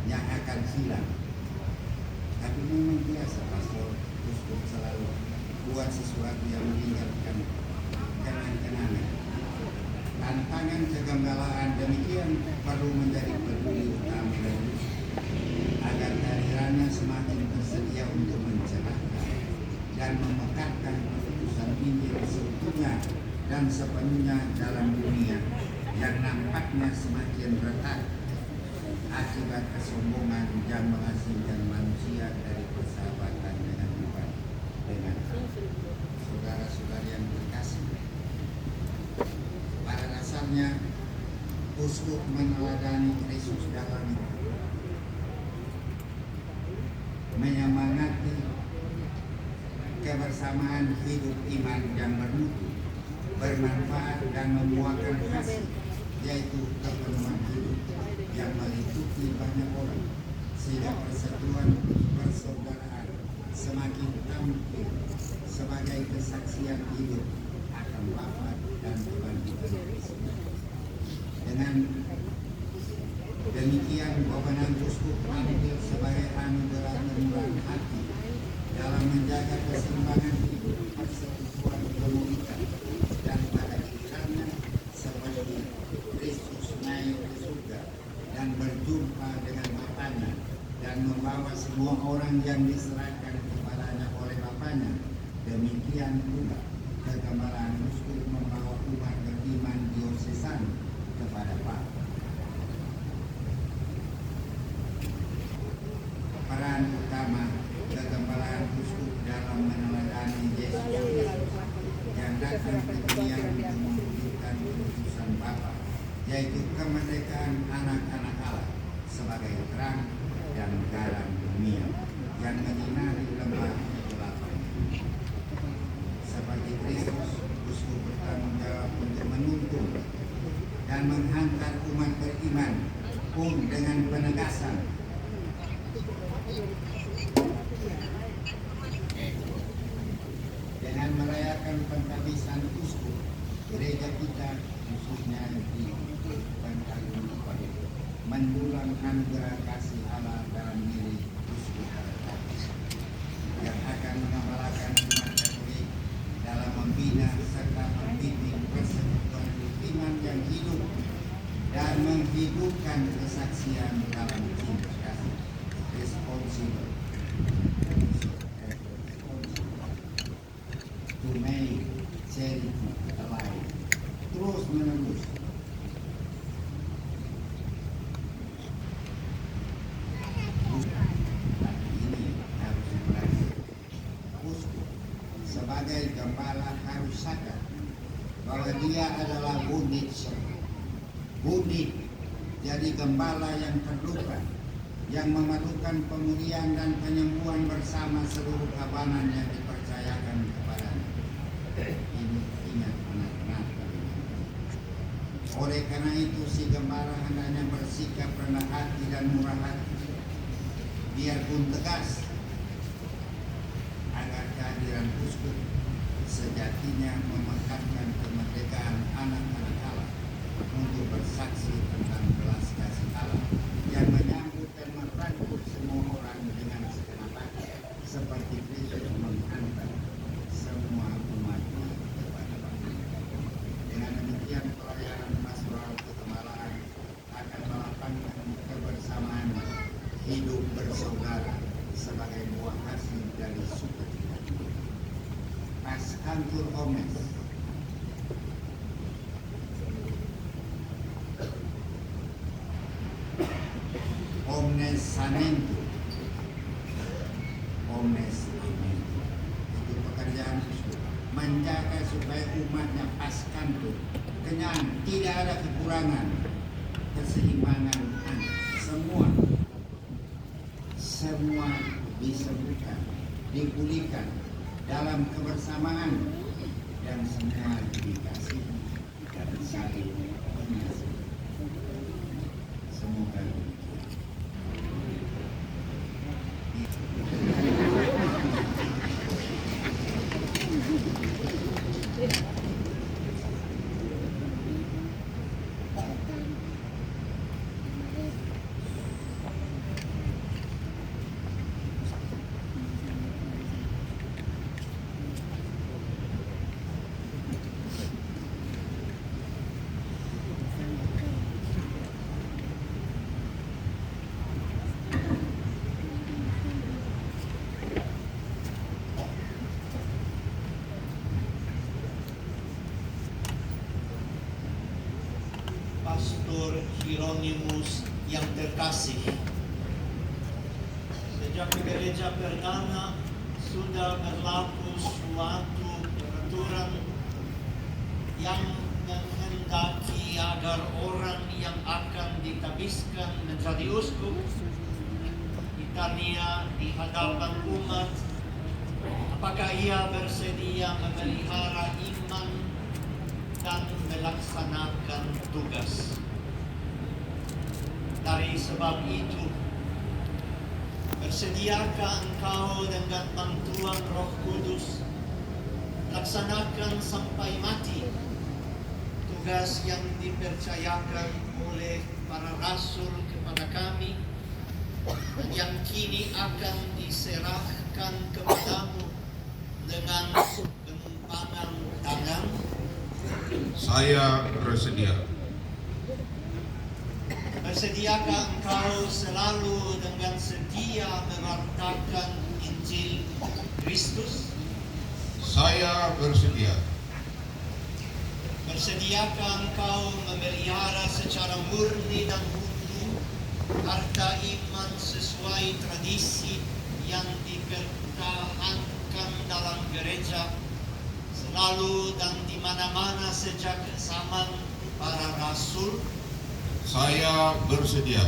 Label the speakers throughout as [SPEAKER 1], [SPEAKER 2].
[SPEAKER 1] yang akan hilang. Tapi memang biasa pastor uskup selalu buat sesuatu yang meninggalkan kenang-kenangan. Tantangan kegembalaan demikian perlu menjadi peduli utama dan agar kehadirannya semakin tersedia untuk mencerahkan dan memekatkan keputusan Injil seutuhnya dan sepenuhnya dalam dunia yang nampaknya semakin retak akibat kesombongan yang menghasilkan manusia dari persahabatan dengan Tuhan. Dengan saudara-saudara yang terkasih, pada dasarnya uskup meneladani Kristus dalam menyemangati kebersamaan hidup iman yang bermutu, bermanfaat dan membuahkan hasil, yaitu kepenuhan hidup yang meliputi banyak orang, sehingga persatuan persaudaraan semakin tampil sebagai kesaksian hidup akan wafat dan kebangkitan Kristus. Dengan demikian wewenang uskup tampil sebagai anugerah murah hati dalam menjaga keseimbangan hidup persekutuan komunitas dan pada kiranya seperti Kristus naik ke surga dan berjumpa dengan Bapanya dan membawa semua orang yang diserahkan kepadanya oleh Bapanya. Demikian pula kegembalaan uskup membawa umat beriman diosesan kepada Bapa. Peran utama kegembalaan uskup dalam meneladani Yesus yang datang ke dunia untuk mewujudkan keputusan Bapa, yaitu kemerdekaan anak-anak Allah sebagai terang dan garam dunia yang menyinari lembah kegelapan. Seperti Kristus, uskup bertanggung jawab untuk menuntun dan menghantar umat beriman pun dengan penegasan dengan merayakan penghabisan uskup. Gereja kita khususnya di Bantaran mendulang anugerah kasih Allah dalam diri uskup yang akan mengembalakan umat Katolik dalam membina serta membimbing persekutuan iman yang hidup dan menghidupkan kesaksian dalam cinta kasih. Responsible to make charity alive, terus menerus. Ini harus diperhatikan. Uskup sebagai gembala harus sadar bahwa dia adalah bundit semua. Bundit jadi gembala yang terluka, yang memerlukan pemulihan dan penyembuhan bersama seluruh kabanan yang dipercayakan kepadanya. Ini ingat anak-anak. Oleh karena itu si gembala hendaknya bersikap rendah hati dan murah hati, biarpun tegas, agar kehadiran uskup sejatinya memekatkan kemerdekaan anak-anak Allah untuk bersaksi tentang belas kasih Allah yang menyambut dan merangkul semua orang dengan segenap hati, seperti Kristus menghantar semua umatnya kepada Bapa. Dengan demikian pelayanan pastoral kegembalaan akan melapangkan kebersamaan hidup bersaudara sebagai buah hasil dari sukacita. Pascantur omnes. Omnes sanentur, omnes amentur. Itu pekerjaan Yesus, menjaga supaya umatnya pascantur, kenyang, tidak ada kekurangan, keseimbangan, semua disembuhkan, dipulihkan dalam kebersamaan dan semua dikasih dan saling mengasihi. Semoga
[SPEAKER 2] Hieronymus yang terkasih. Sejak gereja perdana sudah berlaku suatu peraturan yang menghendaki agar orang yang akan ditabiskan menjadi uskup ditanya di hadapan umat apakah ia bersedia memelihara iman dan melaksanakan tugas. Dari sebab itu, bersediakah engkau dengan bantuan Roh Kudus laksanakan sampai mati tugas yang dipercayakan oleh para rasul kepada kami dan yang kini akan diserahkan kepadamu dengan penumpangan tangan?
[SPEAKER 3] Saya bersedia.
[SPEAKER 2] Bersediakah engkau selalu dengan setia mewartakan Injil Kristus?
[SPEAKER 3] Saya bersedia.
[SPEAKER 2] Bersediakah engkau memelihara secara murni dan utuh harta iman sesuai tradisi yang dipertahankan dalam gereja selalu dan di mana-mana sejak zaman para rasul?
[SPEAKER 3] Saya bersedia.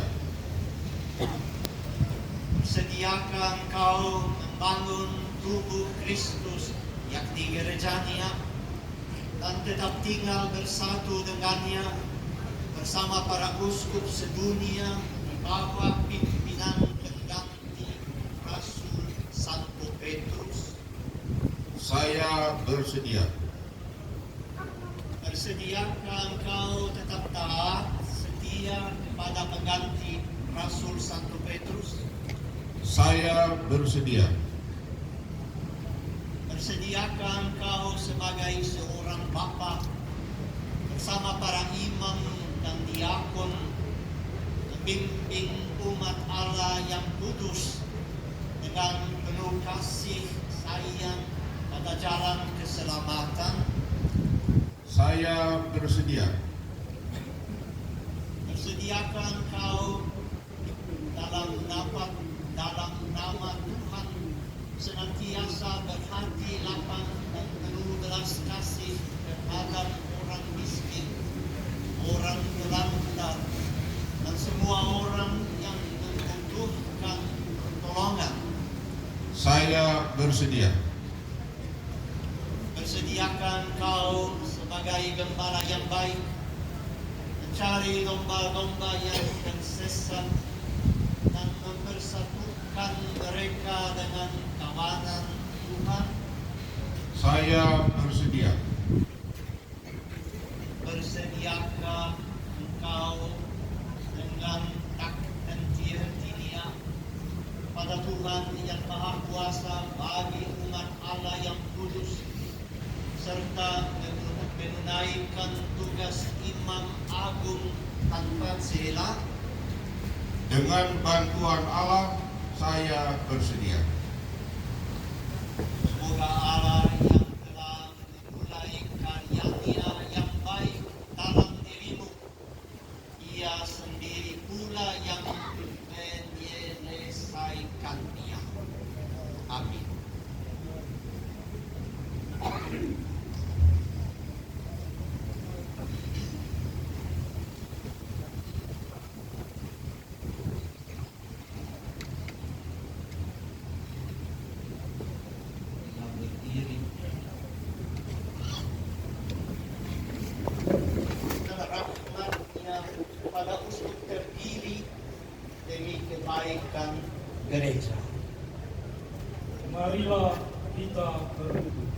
[SPEAKER 2] Bersediakah engkau membangun tubuh Kristus yakni gerejanya dan tetap tinggal bersatu dengannya bersama para uskup sedunia di bawah pimpinan pengganti Rasul Santo Petrus?
[SPEAKER 3] Saya bersedia.
[SPEAKER 2] Bersediakah engkau tetap taat setia kepada pengganti Rasul Santo Petrus?
[SPEAKER 3] Saya bersedia.
[SPEAKER 2] Bersediakah engkau sebagai seorang bapa bersama para imam dan diakon membimbing umat Allah yang kudus dengan penuh kasih sayang pada jalan keselamatan?
[SPEAKER 3] Saya bersedia.
[SPEAKER 2] Bersediakah engkau dalam nama Tuhan senantiasa berhati lapang dan penuh belas kasih terhadap orang miskin, orang terlantar, dan semua orang yang membutuhkan pertolongan?
[SPEAKER 3] Saya bersedia.
[SPEAKER 2] Bersediakah engkau sebagai gembala yang baik mencari domba-domba yang tersesat dan mempersatukan mereka dengan kawanan Tuhan?
[SPEAKER 3] Saya bersedia.
[SPEAKER 2] Bersediakah engkau dengan takut dan setia pada Tuhan yang Maha Kuasa bagi umat Allah yang kudus serta menunaikan tugas imam agung tanpa celah?
[SPEAKER 3] Dengan bantuan Allah, saya bersedia.
[SPEAKER 2] Semoga Allah yang telah memulai karya-Nya yang baik dalam dirimu, Ia sendiri pula yang menyelesaikannya. Amin. Pada uskup terpilih demi kebaikan gereja.
[SPEAKER 4] Marilah kita berdoa.